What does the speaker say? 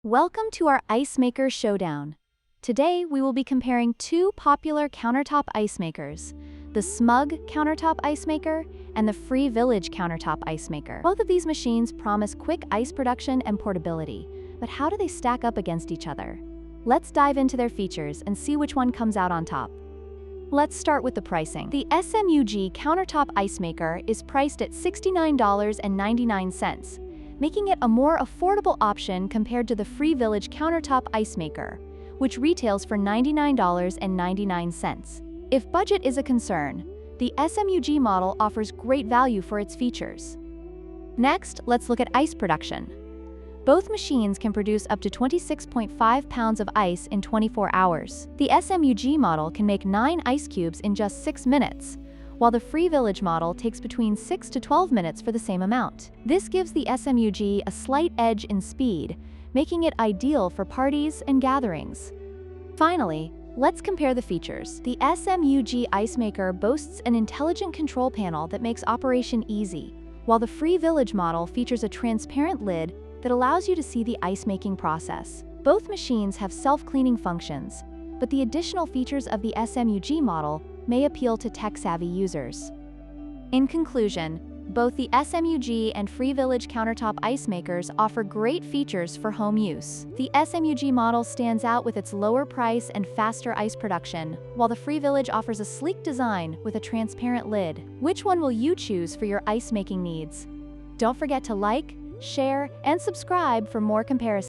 Welcome to our Ice Maker Showdown. Today, we will be comparing two popular countertop ice makers, the SMUG Countertop Ice Maker and the Free Village Countertop Ice Maker. Both of these machines promise quick ice production and portability, but how do they stack up against each other? Let's dive into their features and see which one comes out on top. Let's start with the pricing. The SMUG Countertop Ice Maker is priced at $69.99, making it a more affordable option compared to the Free Village Countertop Ice Maker, which retails for $99.99. If budget is a concern, the SMUG model offers great value for its features. Next, let's look at ice production. Both machines can produce up to 26.5 pounds of ice in 24 hours. The SMUG model can make 9 ice cubes in just 6 minutes, while the Free Village model takes between 6 to 12 minutes for the same amount. This gives the SMUG a slight edge in speed, making it ideal for parties and gatherings. Finally, let's compare the features. The SMUG Ice Maker boasts an intelligent control panel that makes operation easy, while the Free Village model features a transparent lid that allows you to see the ice-making process. Both machines have self-cleaning functions, but the additional features of the SMUG model may appeal to tech-savvy users. In conclusion, both the SMUG and Free Village Countertop Ice Makers offer great features for home use. The SMUG model stands out with its lower price and faster ice production, while the Free Village offers a sleek design with a transparent lid. Which one will you choose for your ice-making needs? Don't forget to like, share, and subscribe for more comparisons.